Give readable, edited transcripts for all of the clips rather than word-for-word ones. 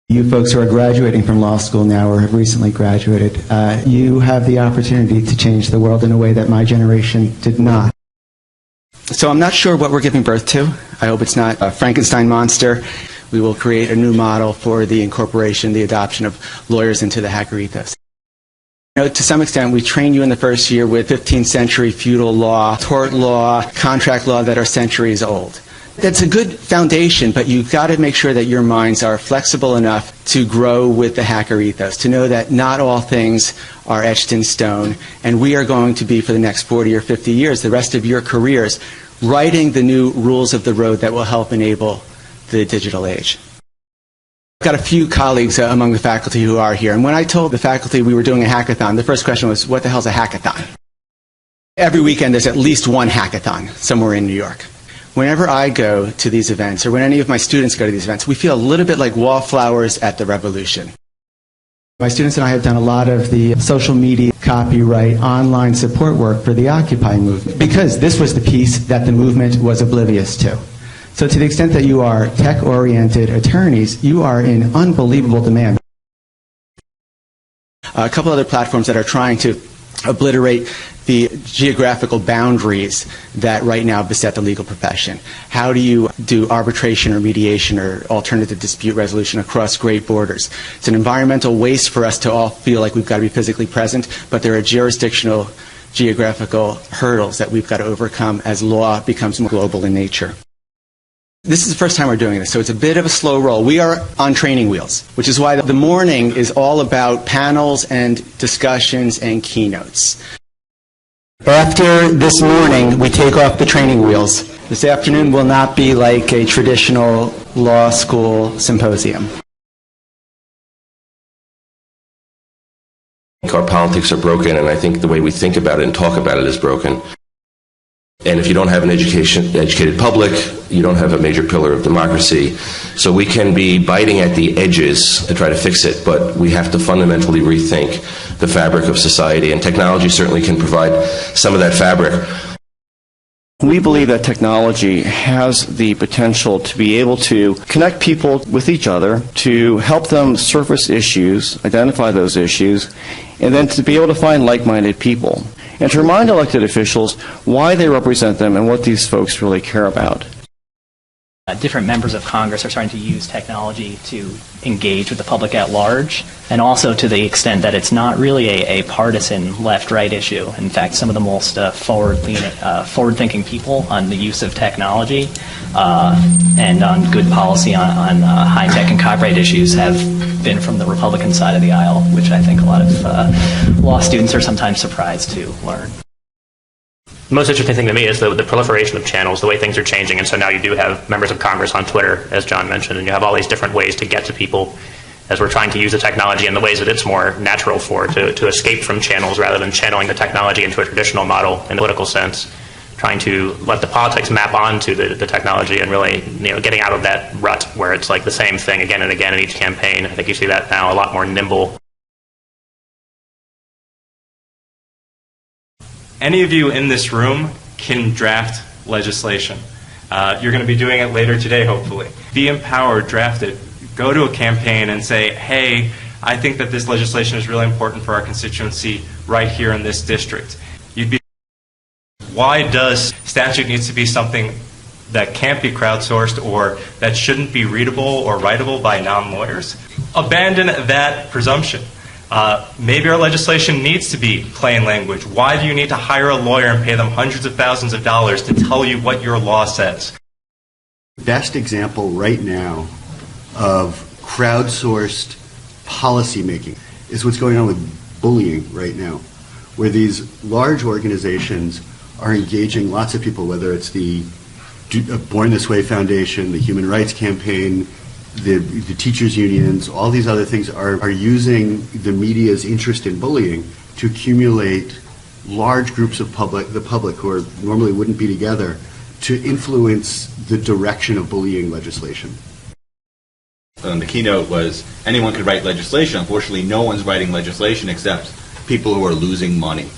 You folks who are graduating from law school now or have recently graduated, you have the opportunity to change the world in a way that my generation did not. So I'm not sure what we're giving birth to. I hope it's not a Frankenstein monster. We will create a new model for the incorporation, the adoption of lawyers into the hacker ethos. You know, to some extent, we train you in the first year with 15th century feudal law, tort law, contract law that are centuries old. That's a good foundation, but you've got to make sure that your minds are flexible enough to grow with the hacker ethos, to know that not all things are etched in stone, and we are going to be, for the next 40 or 50 years, the rest of your careers, writing the new rules of the road that will help enable the digital age. I've got a few colleagues among the faculty who are here, and when I told the faculty we were doing a hackathon, the first question was, what the hell's a hackathon? Every weekend there's at least one hackathon somewhere in New York. Whenever I go to these events, or when any of my students go to these events, we feel a little bit like wallflowers at the revolution. My students and I have done a lot of the social media, copyright, online support work for the Occupy movement, because this was the piece that the movement was oblivious to. So to the extent that you are tech-oriented attorneys, you are in unbelievable demand. A couple other platforms that are trying to obliterate the geographical boundaries that right now beset the legal profession. How do you do arbitration or mediation or alternative dispute resolution across great borders? It's an environmental waste for us to all feel like we've got to be physically present, but there are jurisdictional, geographical hurdles that we've got to overcome as law becomes more global in nature. This is the first time we're doing this, so it's a bit of a slow roll. We are on training wheels, which is why the morning is all about panels and discussions and keynotes. After this morning, we take off the training wheels. This afternoon will not be like a traditional law school symposium. Our politics are broken, and I think the way we think about it and talk about it is broken. And if you don't have an educated public, you don't have a major pillar of democracy. So we can be biting at the edges to try to fix it, but we have to fundamentally rethink the fabric of society, and technology certainly can provide some of that fabric. We believe that technology has the potential to be able to connect people with each other, to help them surface issues, identify those issues, and then to be able to find like-minded people, and to remind elected officials why they represent them and what these folks really care about. Different members of Congress are starting to use technology to engage with the public at large, and also to the extent that it's not really a partisan left-right issue. In fact, some of the most forward-thinking people on the use of technology and on good policy on high-tech and copyright issues have been from the Republican side of the aisle, which I think a lot of law students are sometimes surprised to learn. The most interesting thing to me is the proliferation of channels, the way things are changing, and so now you do have members of Congress on Twitter, as John mentioned, and you have all these different ways to get to people as we're trying to use the technology in the ways that it's more natural for, to escape from channels rather than channeling the technology into a traditional model in a political sense, trying to let the politics map onto the technology and really, getting out of that rut where it's like the same thing again and again in each campaign. I think you see that now a lot more nimble. Any of you in this room can draft legislation. You're going to be doing it later today, hopefully. Be empowered, draft it. Go to a campaign and say, hey, I think that this legislation is really important for our constituency right here in this district. Why does statute needs to be something that can't be crowdsourced or that shouldn't be readable or writable by non-lawyers? Abandon that presumption. Maybe our legislation needs to be plain language. Why do you need to hire a lawyer and pay them hundreds of thousands of dollars to tell you what your law says? Best example right now of crowdsourced policymaking is what's going on with bullying right now, where these large organizations are engaging lots of people, whether it's the Born This Way Foundation, the Human Rights Campaign, the teachers' unions, all these other things are using the media's interest in bullying to accumulate large groups of the public who normally wouldn't be together, to influence the direction of bullying legislation. The keynote was anyone could write legislation. Unfortunately, no one's writing legislation except people who are losing money.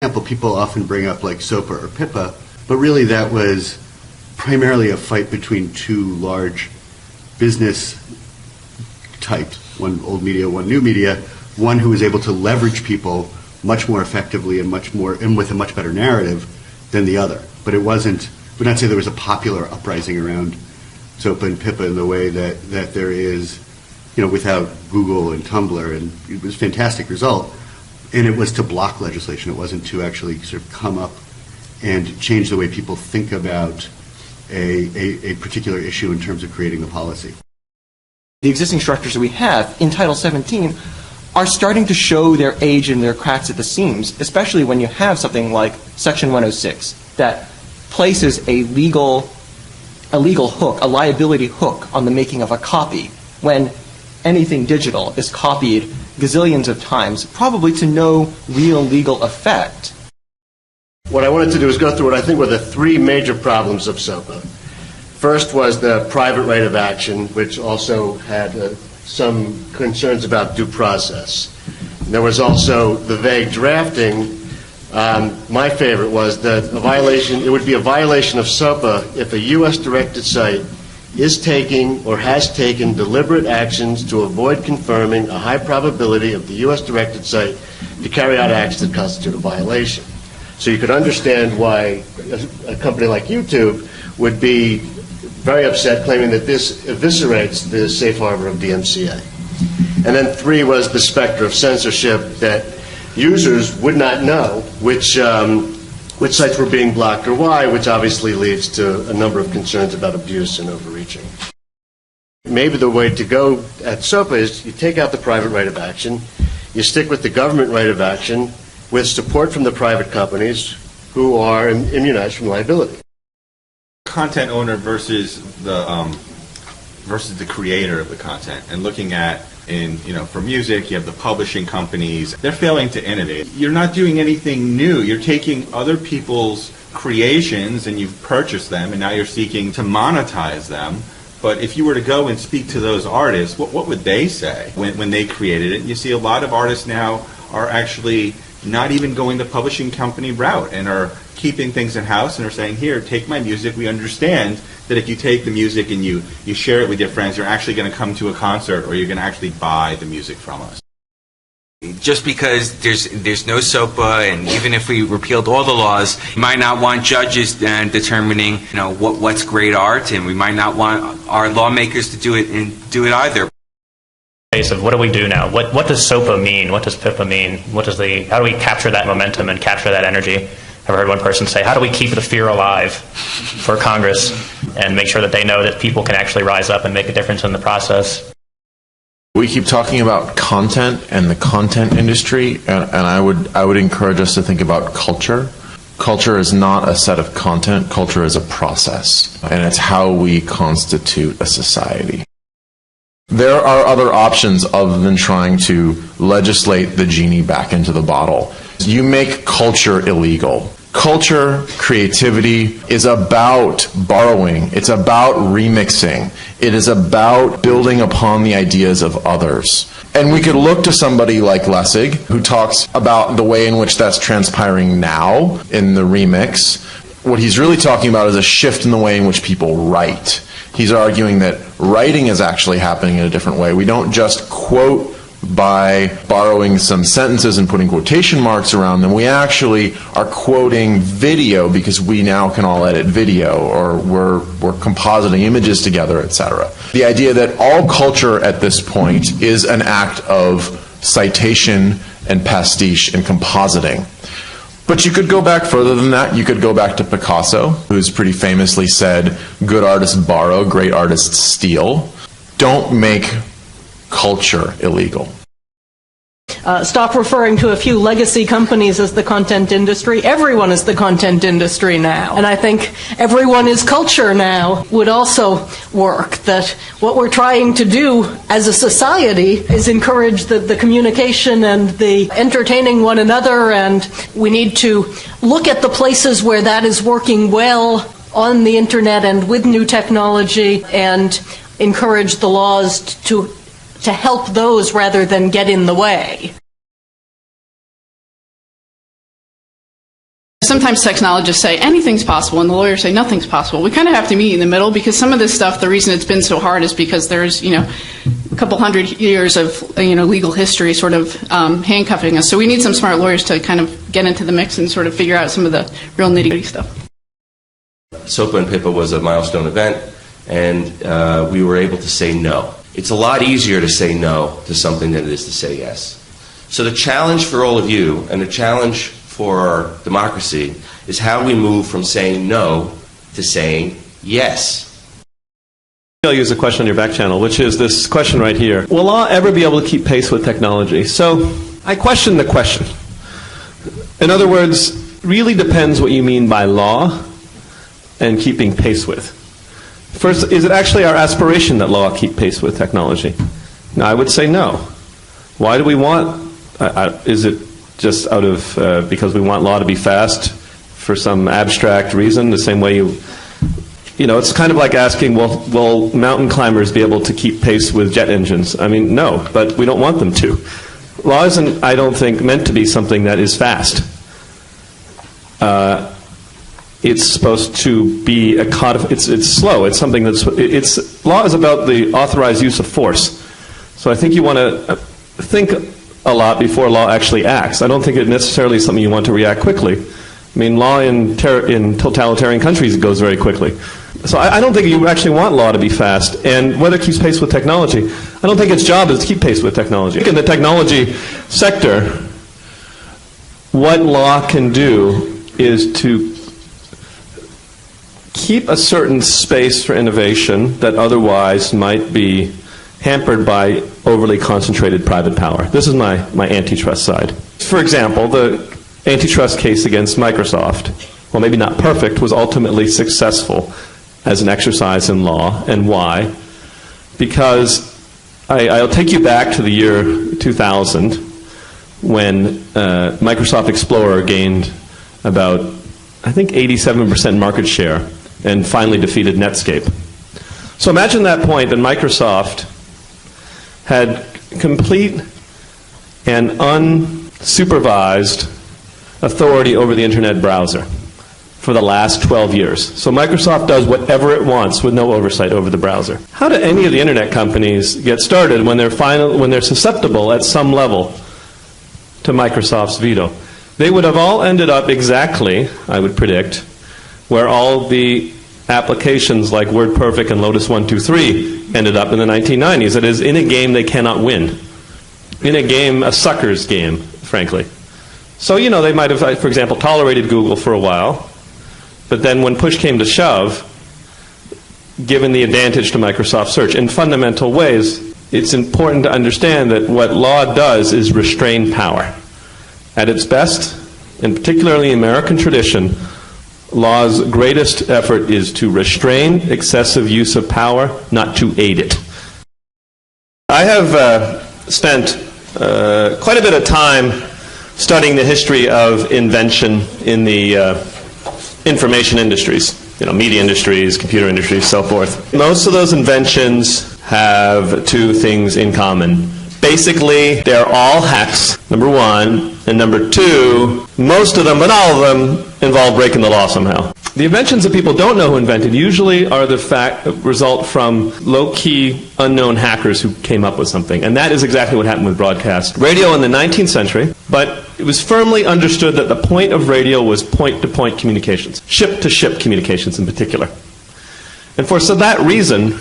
For example, people often bring up like SOPA or PIPA, but really that was primarily a fight between two large business types, one old media, one new media, one who was able to leverage people much more effectively and with a much better narrative than the other. But it wasn't, would not say there was a popular uprising around SOPA and PIPA in the way that there is, without Google and Tumblr, and it was a fantastic result. And it was to block legislation. It wasn't to actually sort of come up and change the way people think about a particular issue in terms of creating the policy. The existing structures that we have in Title 17 are starting to show their age and their cracks at the seams, especially when you have something like Section 106 that places a legal hook, a liability hook on the making of a copy when anything digital is copied gazillions of times, probably to no real legal effect. What I wanted to do is go through what I think were the three major problems of SOPA. First was the private right of action, which also had some concerns about due process. There was also the vague drafting. My favorite was that it would be a violation of SOPA if a U.S.-directed site is taking or has taken deliberate actions to avoid confirming a high probability of the U.S.-directed site to carry out acts that constitute a violation. So you could understand why a company like YouTube would be very upset, claiming that this eviscerates the safe harbor of DMCA. And then three was the specter of censorship, that users would not know which sites were being blocked or why, which obviously leads to a number of concerns about abuse and overreaching. Maybe the way to go at SOPA is you take out the private right of action, you stick with the government right of action with support from the private companies who are immunized from liability. Content owner versus the creator of the content, and looking at for music, you have the publishing companies. They're failing to innovate. You're not doing anything new. You're taking other people's creations and you've purchased them, and now you're seeking to monetize them. But if you were to go and speak to those artists, what would they say when they created it? And you see a lot of artists now are actually not even going the publishing company route and are keeping things in-house and are saying, here, take my music. We understand that if you take the music and you share it with your friends, you're actually going to come to a concert or you're going to actually buy the music from us. Just because there's no SOPA, and even if we repealed all the laws, we might not want judges determining what's great art, and we might not want our lawmakers to do it either. Of what do we do now? What does SOPA mean? What does PIPA mean? How do we capture that momentum and capture that energy? I've heard one person say, how do we keep the fear alive for Congress and make sure that they know that people can actually rise up and make a difference in the process? We keep talking about content and the content industry, and I would encourage us to think about culture. Culture is not a set of content. Culture is a process, and it's how we constitute a society. There are other options other than trying to legislate the genie back into the bottle. You make culture illegal. Culture, creativity is about borrowing. It's about remixing. It is about building upon the ideas of others. And we could look to somebody like Lessig, who talks about the way in which that's transpiring now in the remix. What he's really talking about is a shift in the way in which people write. He's arguing that writing is actually happening in a different way. We don't just quote by borrowing some sentences and putting quotation marks around them. We actually are quoting video because we now can all edit video, or we're compositing images together, etc. The idea that all culture at this point is an act of citation and pastiche and compositing. But you could go back further than that. You could go back to Picasso, who's pretty famously said, good artists borrow, great artists steal. Don't make culture illegal. Stop referring to a few legacy companies as the content industry. Everyone is the content industry now. And I think everyone is culture now would also work. That what we're trying to do as a society is encourage the communication and the entertaining one another, and we need to look at the places where that is working well on the internet and with new technology, and encourage the laws to help those rather than get in the way. Sometimes technologists say anything's possible, and the lawyers say nothing's possible. We kind of have to meet in the middle, because some of this stuff, the reason it's been so hard is because there's, a couple hundred years of, legal history sort of handcuffing us. So we need some smart lawyers to kind of get into the mix and sort of figure out some of the real nitty-gritty stuff. SOPA and PIPA was a milestone event, and we were able to say no. It's a lot easier to say no to something than it is to say yes. So the challenge for all of you, and the challenge for our democracy, is how we move from saying no to saying yes. I'll use a question on your back channel, which is this question right here. Will law ever be able to keep pace with technology? So I question the question. In other words, really depends what you mean by law and keeping pace with. First, is it actually our aspiration that law keep pace with technology? Now, I would say no. Why do we want, is it just out of, because we want law to be fast for some abstract reason, the same way it's kind of like asking, will mountain climbers be able to keep pace with jet engines? I mean, no, but we don't want them to. Law isn't, I don't think, meant to be something that is fast. It's supposed to be it's slow. It's something law is about the authorized use of force. So I think you want to think a lot before law actually acts. I don't think it necessarily is something you want to react quickly. I mean, law in totalitarian countries goes very quickly. So I don't think you actually want law to be fast. And whether it keeps pace with technology, I don't think its job is to keep pace with technology. In the technology sector, what law can do is to keep a certain space for innovation that otherwise might be hampered by overly concentrated private power. This is my antitrust side. For example, the antitrust case against Microsoft, well, maybe not perfect, was ultimately successful as an exercise in law. And why? Because I'll take you back to the year 2000 when Microsoft Explorer gained about, I think, 87% market share and finally defeated Netscape. So imagine that point that Microsoft had complete and unsupervised authority over the internet browser for the last 12 years. So Microsoft does whatever it wants with no oversight over the browser. How do any of the internet companies get started when they're susceptible at some level to Microsoft's veto? They would have all ended up exactly, I would predict, where all the applications like WordPerfect and Lotus 123 ended up in the 1990s. That is, in a game they cannot win. In a game, a sucker's game, frankly. So, they might have, for example, tolerated Google for a while, but then when push came to shove, given the advantage to Microsoft Search in fundamental ways, it's important to understand that what law does is restrain power. At its best, and particularly in the American tradition, law's greatest effort is to restrain excessive use of power, not to aid it. I have spent quite a bit of time studying the history of invention in the information industries, media industries, computer industries, so forth. Most of those inventions have two things in common. Basically, they're all hacks, number one, and number two, most of them, but all of them, involve breaking the law somehow. The inventions that people don't know who invented usually are the result from low-key, unknown hackers who came up with something. And that is exactly what happened with broadcast radio in the 19th century. But it was firmly understood that the point of radio was point-to-point communications, ship-to-ship communications in particular. And for that reason,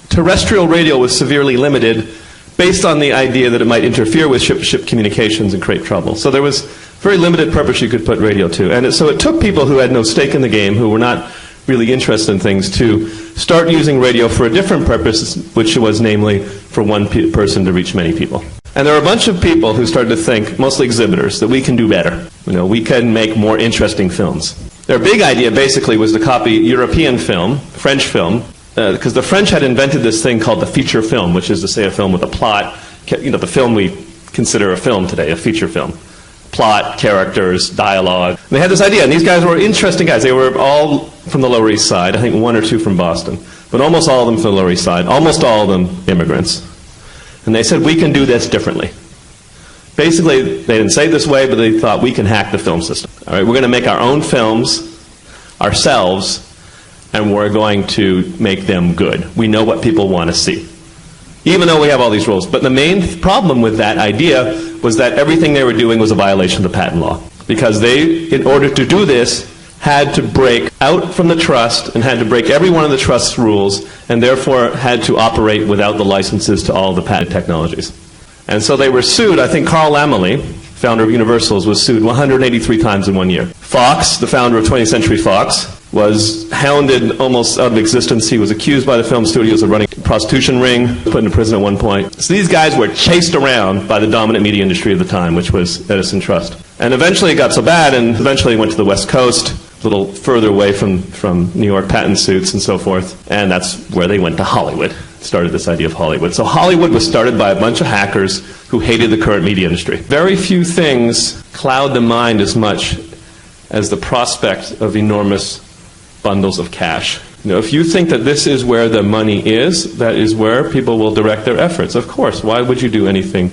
terrestrial radio was severely limited based on the idea that it might interfere with ship-to-ship communications and create trouble. So there was very limited purpose you could put radio to. And so it took people who had no stake in the game, who were not really interested in things, to start using radio for a different purpose, which was namely for one person to reach many people. And there were a bunch of people who started to think, mostly exhibitors, that we can do better. We can make more interesting films. Their big idea basically was to copy European film, French film, because the French had invented this thing called the feature film, which is to say a film with a plot, the film we consider a film today, a feature film. Plot, characters, dialogue. And they had this idea, and these guys were interesting guys. They were all from the Lower East Side, I think one or two from Boston, but almost all of them from the Lower East Side, almost all of them immigrants. And they said, we can do this differently. Basically, they didn't say it this way, but they thought we can hack the film system. All right, we're going to make our own films ourselves, and we're going to make them good. We know what people want to see, even though we have all these rules. But the main problem with that idea was that everything they were doing was a violation of the patent law, because they, in order to do this, had to break out from the trust and had to break every one of the trust's rules, and therefore had to operate without the licenses to all the patent technologies. And so they were sued. I think Carl Laemmle, founder of Universal, was sued 183 times in 1 year. Fox, the founder of 20th Century Fox, was hounded almost out of existence. He was accused by the film studios of running a prostitution ring, put into prison at one point. So these guys were chased around by the dominant media industry of the time, which was Edison Trust. And eventually it got so bad, and eventually went to the West Coast, a little further away from New York patent suits and so forth. And that's where they went to Hollywood. Started this idea of Hollywood. So Hollywood was started by a bunch of hackers who hated the current media industry. Very few things cloud the mind as much as the prospect of enormous bundles of cash. You know, if you think that this is where the money is, that is where people will direct their efforts. Of course, why would you do anything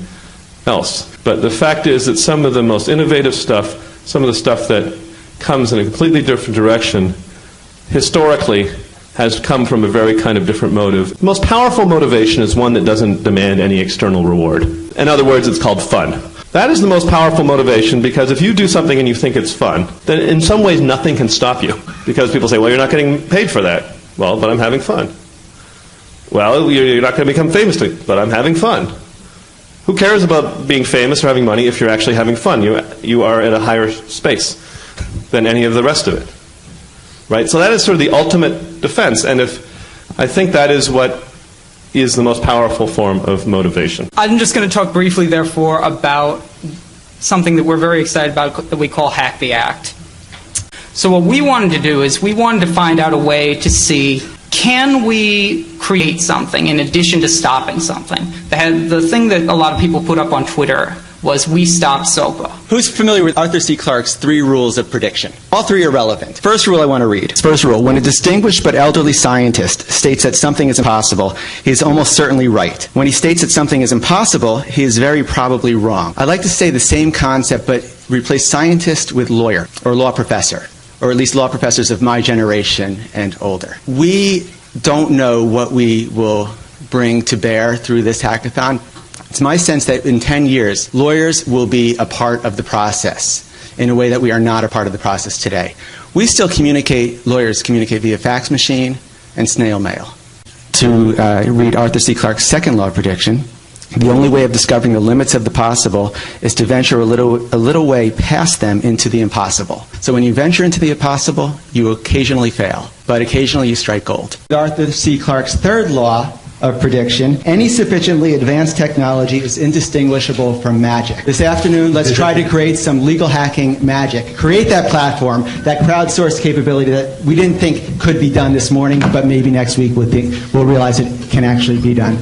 else? But the fact is that some of the most innovative stuff, some of the stuff that comes in a completely different direction, historically, has come from a very kind of different motive. The most powerful motivation is one that doesn't demand any external reward. In other words, it's called fun. That is the most powerful motivation, because if you do something and you think it's fun, then in some ways nothing can stop you. Because people say, well, you're not getting paid for that. Well, but I'm having fun. Well, you're not going to become famous, but I'm having fun. Who cares about being famous or having money if you're actually having fun? You are at a higher space than any of the rest of it. Right? So that is sort of the ultimate defense. And I think that is what is the most powerful form of motivation. I'm just going to talk briefly, therefore, about something that we're very excited about that we call Hack the Act. So what we wanted to do is we wanted to find out a way to see, can we create something in addition to stopping something? The thing that a lot of people put up on Twitter was "We Stop SOPA." Who's familiar with Arthur C. Clarke's 3 rules of prediction? All 3 are relevant. First rule I want to read. First rule, when a distinguished but elderly scientist states that something is impossible, he is almost certainly right. When he states that something is impossible, he is very probably wrong. I'd like to say the same concept, but replace scientist with lawyer or law professor, or at least law professors of my generation and older. We don't know what we will bring to bear through this hackathon. It's my sense that in 10 years, lawyers will be a part of the process in a way that we are not a part of the process today. We still lawyers communicate via fax machine and snail mail. To read Arthur C. Clarke's second law of prediction, the only way of discovering the limits of the possible is to venture a little way past them into the impossible. So when you venture into the impossible, you occasionally fail, but occasionally you strike gold. Arthur C. Clarke's third law of prediction, any sufficiently advanced technology is indistinguishable from magic. This afternoon, let's try to create some legal hacking magic. Create that platform, that crowdsourced capability that we didn't think could be done this morning, but maybe next week we'll realize it can actually be done.